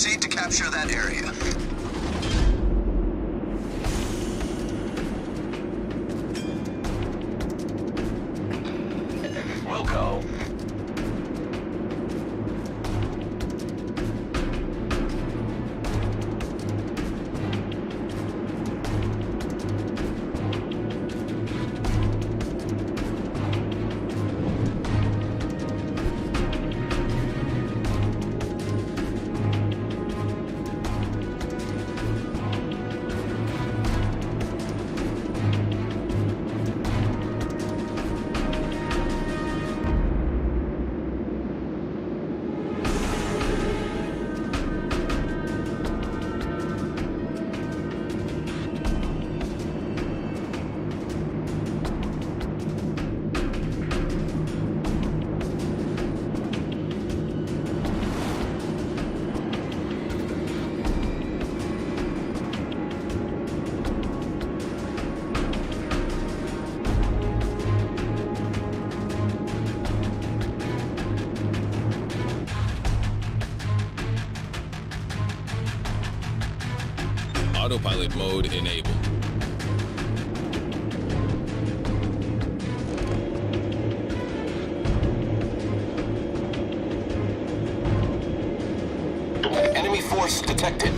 proceed to capture that area. We'll go. Autopilot mode enabled. Enemy force detected.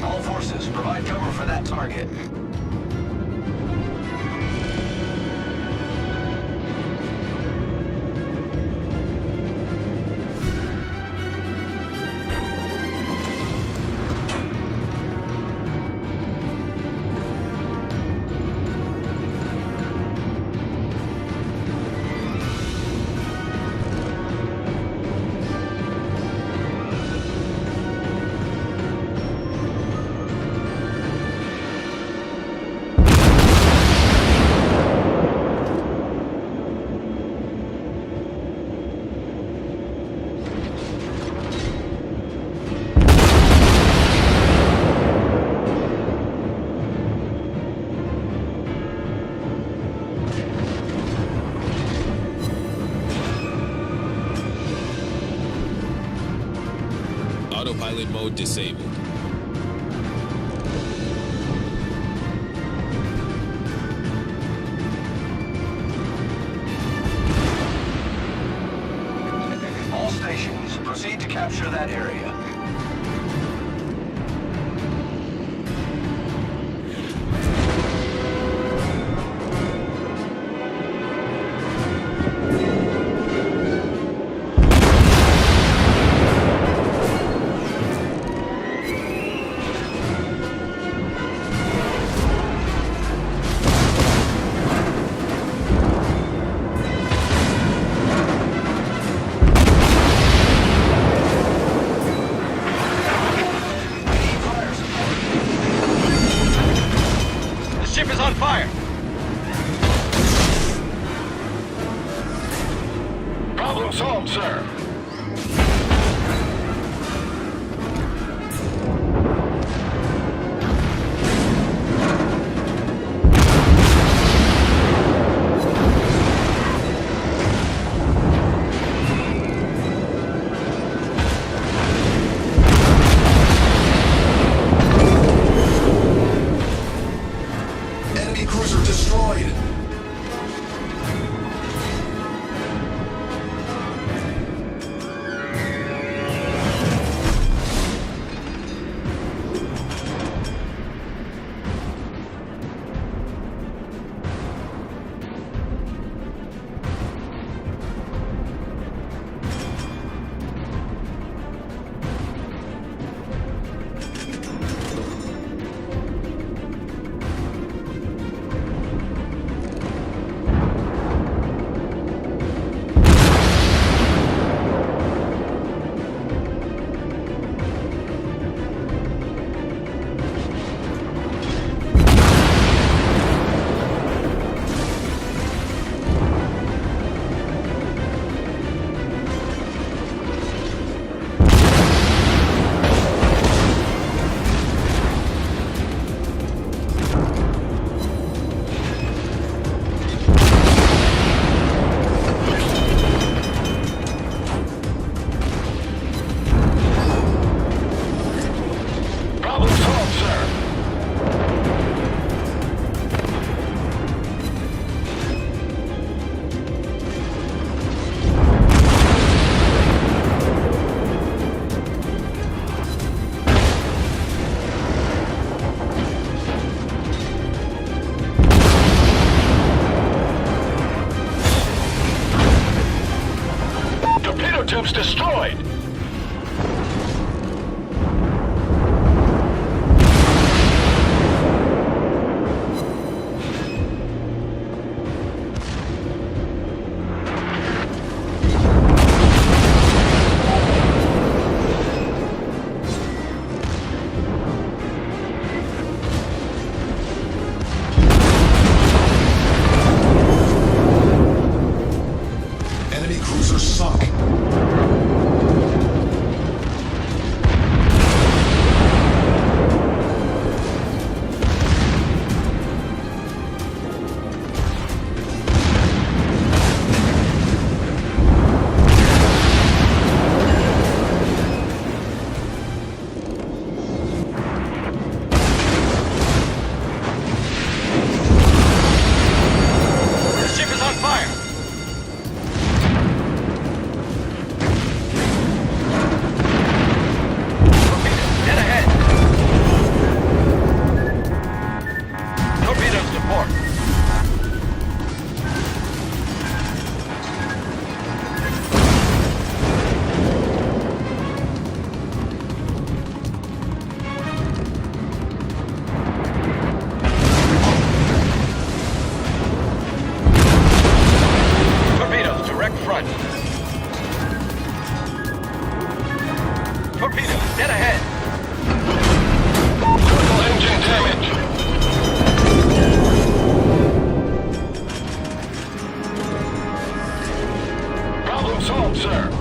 All forces, provide cover for that target. Autopilot mode disabled. All stations, proceed to capture that area. Systems destroyed! Enemy cruiser sunk. The ship is on fire! Dead ahead! Torpedo support! Torpedoes direct front! Torpedoes dead ahead! Critical engine damage! Problem solved, sir.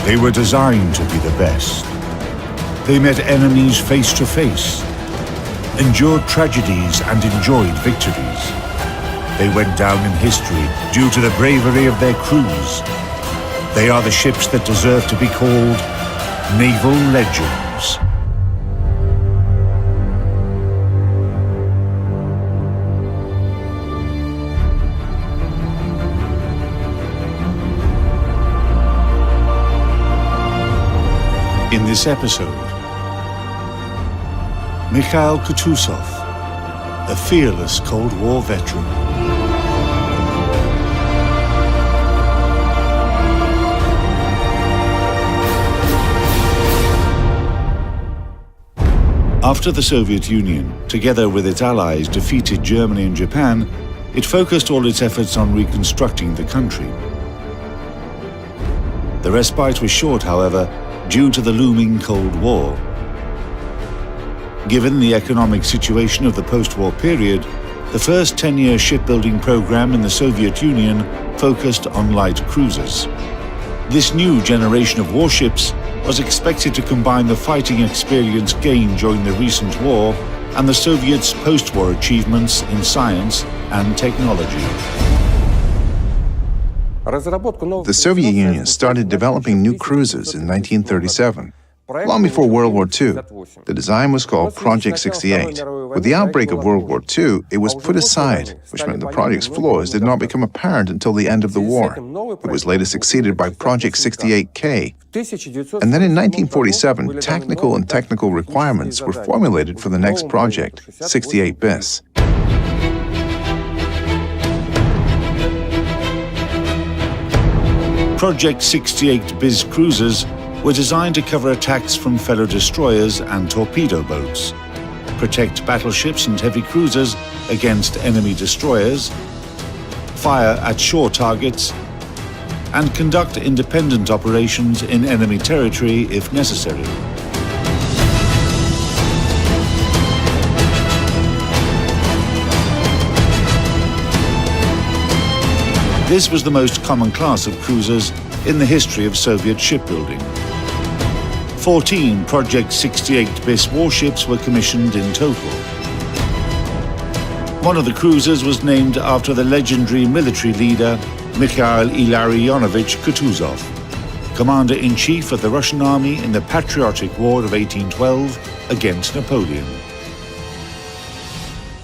They were designed to be the best. They met enemies face to face, endured tragedies and enjoyed victories. They went down in history due to the bravery of their crews. They are the ships that deserve to be called Naval Legends. In this episode, Mikhail Kutuzov, a fearless Cold War veteran. After the Soviet Union, together with its allies, defeated Germany and Japan, it focused all its efforts on reconstructing the country. The respite was short, however, due to the looming Cold War. Given the economic situation of the post-war period, the first 10-year shipbuilding program in the Soviet Union focused on light cruisers. This new generation of warships was expected to combine the fighting experience gained during the recent war and the Soviets' post-war achievements in science and technology. The Soviet Union started developing new cruisers in 1937, long before World War II. The design was called Project 68. With the outbreak of World War II, it was put aside, which meant the project's flaws did not become apparent until the end of the war. It was later succeeded by Project 68K. And then in 1947, technical requirements were formulated for the next project, 68 bis. Project 68 bis cruisers were designed to cover attacks from fellow destroyers and torpedo boats, protect battleships and heavy cruisers against enemy destroyers, fire at shore targets, and conduct independent operations in enemy territory if necessary. This was the most common class of cruisers in the history of Soviet shipbuilding. 14 Project 68 bis warships were commissioned in total. One of the cruisers was named after the legendary military leader Mikhail Kutuzov, commander-in-chief of the Russian army in the Patriotic War of 1812 against Napoleon.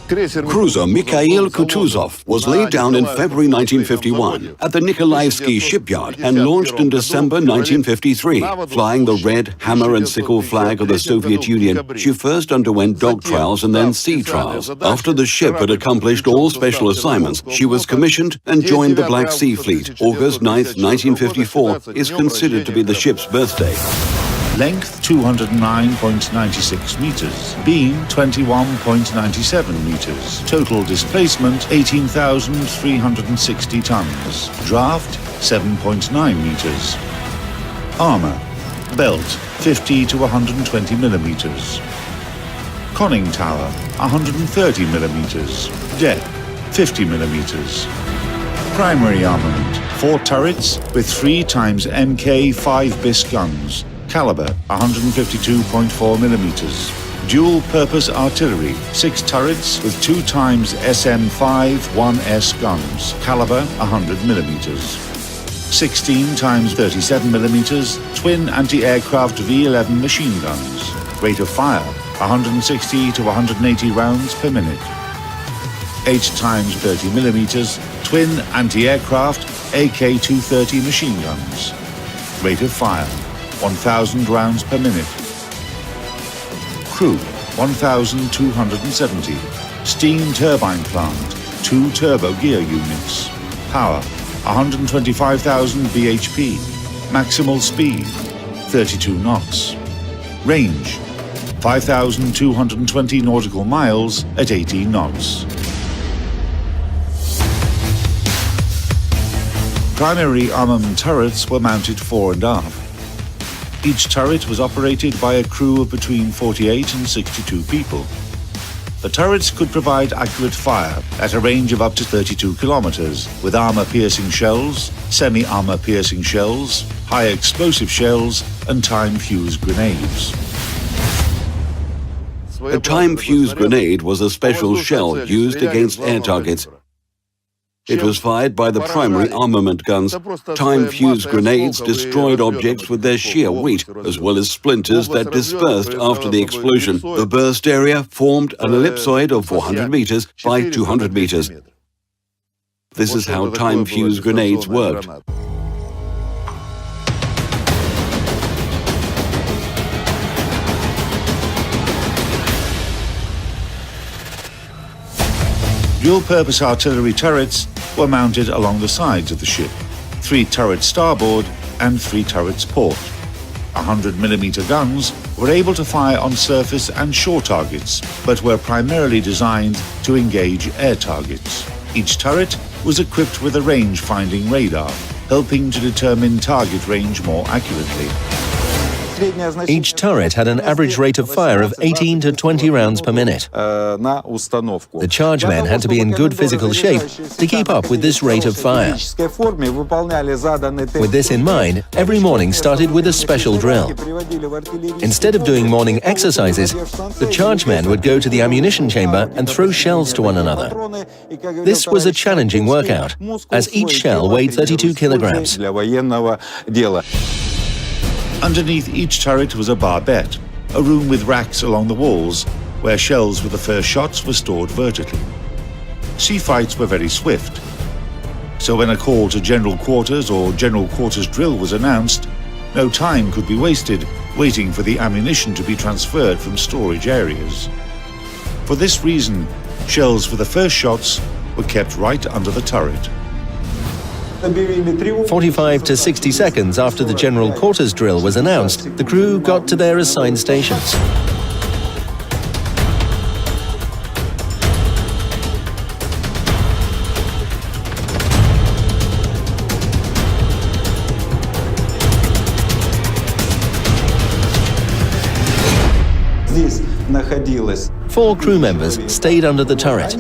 Cruiser Mikhail Kutuzov was laid down in February 1951 at the Nikolaevsky shipyard and launched in December 1953. Flying the red hammer and sickle flag of the Soviet Union, she first underwent dog trials and then sea trials. After the ship had accomplished all special assignments, she was commissioned and joined the Black Sea Fleet. August 9, 1954 is considered to be the ship's birthday. Length 209.96 meters, beam 21.97 meters, total displacement 18,360 tons, draft 7.9 meters. Armor, belt 50 to 120 millimeters, conning tower 130 millimeters, deck 50 millimeters. Primary armament, 4 turrets with 3 times Mk 5 bis guns, caliber 152.4 millimeters. Dual-purpose artillery, 6 turrets with 2 times SM5 1S guns, caliber 100 millimeters. 16 times 37 millimeters twin anti-aircraft V-11 machine guns. Rate of fire 160 to 180 rounds per minute. 8 times 30 millimeters twin anti-aircraft AK-230 machine guns. Rate of fire 1,000 rounds per minute. Crew 1,270. Steam turbine plant, 2 turbo gear units. Power 125,000 bhp. Maximal speed 32 knots. Range 5,220 nautical miles at 18 knots. Primary armament turrets were mounted fore and aft. Each turret was operated by a crew of between 48 and 62 people. The turrets could provide accurate fire at a range of up to 32 kilometers with armor-piercing shells, semi-armor-piercing shells, high-explosive shells, and time-fused grenades. A time-fused grenade was a special shell used against air targets. It was fired by the primary armament guns. Time-fused grenades destroyed objects with their sheer weight, as well as splinters that dispersed after the explosion. The burst area formed an ellipsoid of 400 meters by 200 meters. This is how time-fused grenades worked. Dual-purpose artillery turrets were mounted along the sides of the ship. 3 turrets starboard and 3 turrets port. 100mm guns were able to fire on surface and shore targets, but were primarily designed to engage air targets. Each turret was equipped with a range-finding radar, helping to determine target range more accurately. Each turret had an average rate of fire of 18 to 20 rounds per minute. The charge men had to be in good physical shape to keep up with this rate of fire. With this in mind, every morning started with a special drill. Instead of doing morning exercises, the charge men would go to the ammunition chamber and throw shells to one another. This was a challenging workout, as each shell weighed 32 kilograms. Underneath each turret was a barbette, a room with racks along the walls where shells with the first shots were stored vertically. Sea fights were very swift, so when a call to General Quarters or General Quarters drill was announced, no time could be wasted waiting for the ammunition to be transferred from storage areas. For this reason, shells for the first shots were kept right under the turret. 45 to 60 seconds after the General Quarters drill was announced, the crew got to their assigned stations. Four crew members stayed under the turret.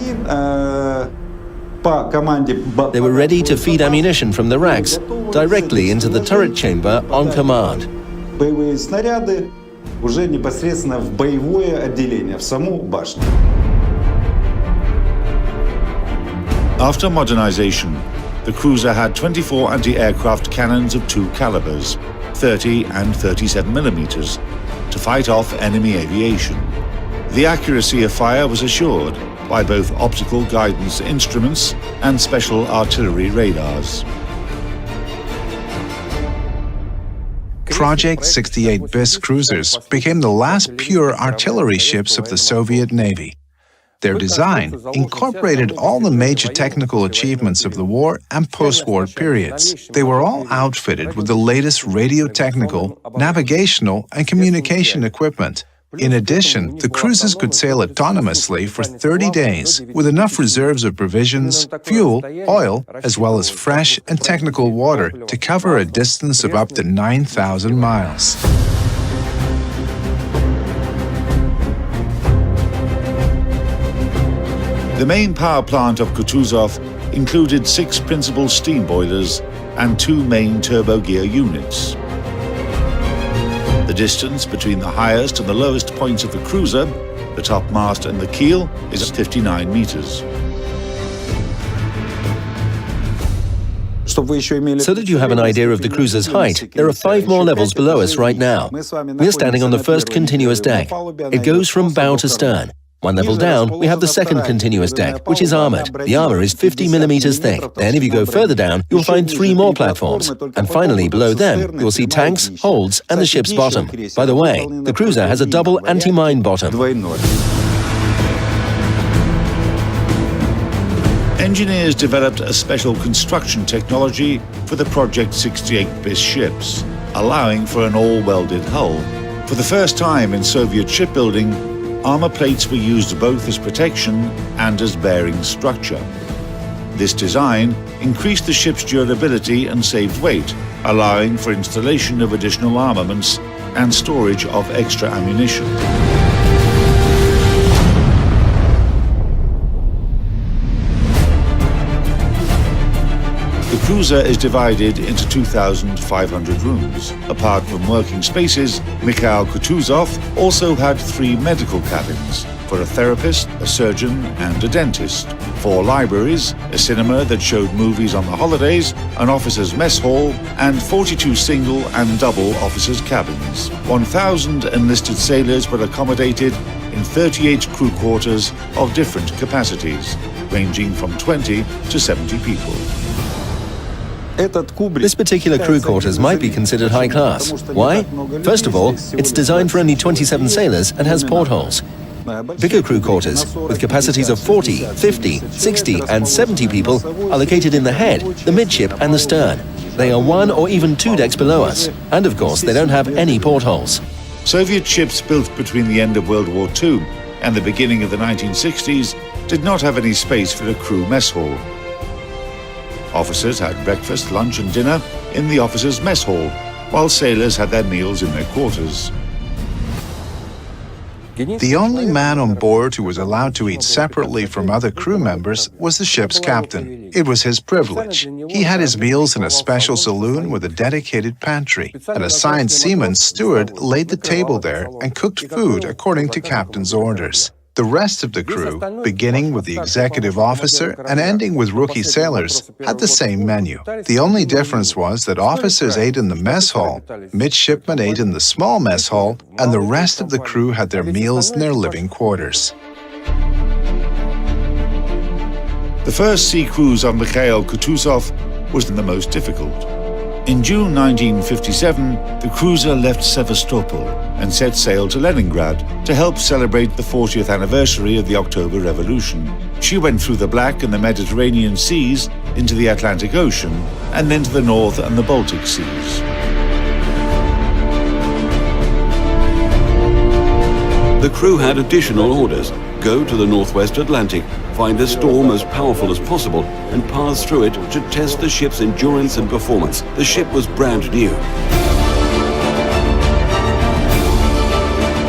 They were ready to feed ammunition from the racks directly into the turret chamber on command. After modernization, the cruiser had 24 anti-aircraft cannons of two calibers, 30 and 37 millimeters, to fight off enemy aviation. The accuracy of fire was assured by both optical guidance instruments and special artillery radars. Project 68 BIS cruisers became the last pure artillery ships of the Soviet Navy. Their design incorporated all the major technical achievements of the war and post-war periods. They were all outfitted with the latest radio-technical, navigational, and communication equipment. In addition, the cruisers could sail autonomously for 30 days with enough reserves of provisions, fuel, oil, as well as fresh and technical water to cover a distance of up to 9,000 miles. The main power plant of Kutuzov included 6 principal steam boilers and 2 main turbo gear units. The distance between the highest and the lowest points of the cruiser, the topmast and the keel, is 59 meters. So that you have an idea of the cruiser's height, there are 5 more levels below us right now. We're standing on the first continuous deck. It goes from bow to stern. 1 level down, we have the second continuous deck, which is armored. The armor is 50 millimeters thick. Then if you go further down, you'll find 3 more platforms. And finally, below them, you'll see tanks, holds, and the ship's bottom. By the way, the cruiser has a double anti-mine bottom. Engineers developed a special construction technology for the Project 68 BIS ships, allowing for an all-welded hull. For the first time in Soviet shipbuilding, armor plates were used both as protection and as bearing structure. This design increased the ship's durability and saved weight, allowing for installation of additional armaments and storage of extra ammunition. The cruiser is divided into 2,500 rooms. Apart from working spaces, Mikhail Kutuzov also had 3 medical cabins for a therapist, a surgeon, and a dentist, 4 libraries, a cinema that showed movies on the holidays, an officer's mess hall, and 42 single and double officers' cabins. 1,000 enlisted sailors were accommodated in 38 crew quarters of different capacities, ranging from 20 to 70 people. This particular crew quarters might be considered high class. Why? First of all, it's designed for only 27 sailors and has portholes. Bigger crew quarters, with capacities of 40, 50, 60 and 70 people, are located in the head, the midship and the stern. They are 1 or even 2 decks below us. And of course, they don't have any portholes. Soviet ships built between the end of World War II and the beginning of the 1960s did not have any space for a crew mess hall. Officers had breakfast, lunch and dinner in the officers' mess hall, while sailors had their meals in their quarters. The only man on board who was allowed to eat separately from other crew members was the ship's captain. It was his privilege. He had his meals in a special saloon with a dedicated pantry. An assigned seaman steward laid the table there and cooked food according to captain's orders. The rest of the crew, beginning with the executive officer and ending with rookie sailors, had the same menu. The only difference was that officers ate in the mess hall, midshipmen ate in the small mess hall, and the rest of the crew had their meals in their living quarters. The first sea cruise of Mikhail Kutuzov was the most difficult. In June 1957, the cruiser left Sevastopol and set sail to Leningrad to help celebrate the 40th anniversary of the October Revolution. She went through the Black and the Mediterranean Seas into the Atlantic Ocean and then to the North and the Baltic Seas. The crew had additional orders. Go to the Northwest Atlantic, find a storm as powerful as possible, and pass through it to test the ship's endurance and performance. The ship was brand new.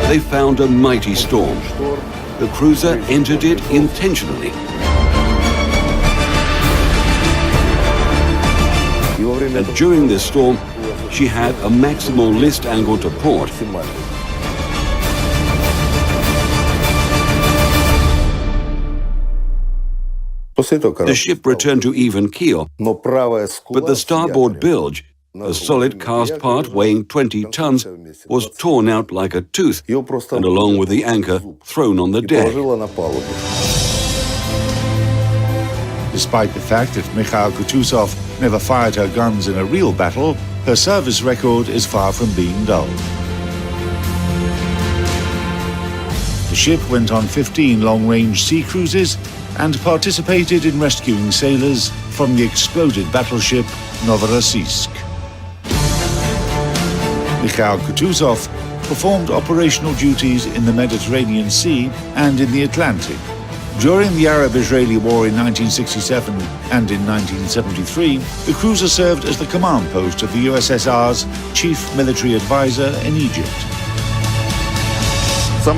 They found a mighty storm. The cruiser entered it intentionally. And during this storm, she had a maximal list angle to port. The ship returned to even keel, but the starboard bilge, a solid cast part weighing 20 tons, was torn out like a tooth, and along with the anchor, thrown on the deck. Despite the fact that Mikhail Kutuzov never fired her guns in a real battle, her service record is far from being dull. The ship went on 15 long-range sea cruises and participated in rescuing sailors from the exploded battleship Novorossiysk. Mikhail Kutuzov performed operational duties in the Mediterranean Sea and in the Atlantic. During the Arab-Israeli War in 1967 and in 1973, the cruiser served as the command post of the USSR's chief military advisor in Egypt. The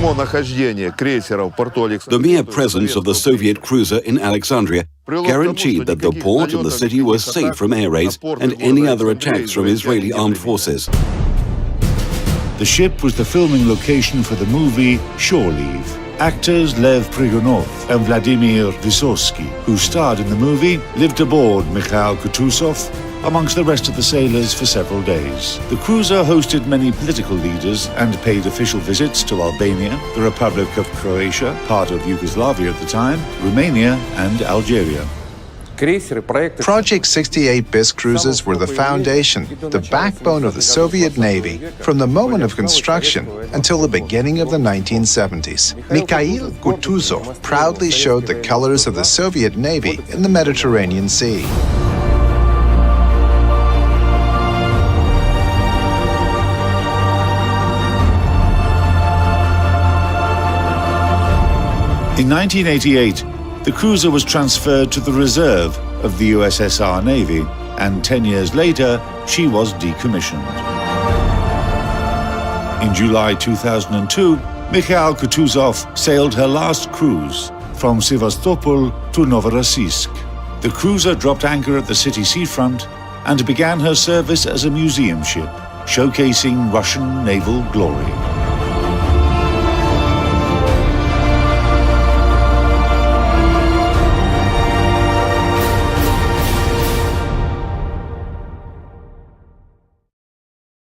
mere presence of the Soviet cruiser in Alexandria guaranteed that the port and the city were safe from air raids and any other attacks from Israeli armed forces. The ship was the filming location for the movie Shore Leave. Actors Lev Prigonov and Vladimir Vysotsky, who starred in the movie, lived aboard Mikhail Kutuzov amongst the rest of the sailors for several days. The cruiser hosted many political leaders and paid official visits to Albania, the Republic of Croatia, part of Yugoslavia at the time, Romania, and Algeria. Project 68 BIS cruises were the foundation, the backbone of the Soviet Navy, from the moment of construction until the beginning of the 1970s. Mikhail Kutuzov proudly showed the colors of the Soviet Navy in the Mediterranean Sea. In 1988, the cruiser was transferred to the reserve of the USSR Navy, and 10 years later, she was decommissioned. In July 2002, Mikhail Kutuzov sailed her last cruise from Sevastopol to Novorossiysk. The cruiser dropped anchor at the city seafront and began her service as a museum ship, showcasing Russian naval glory.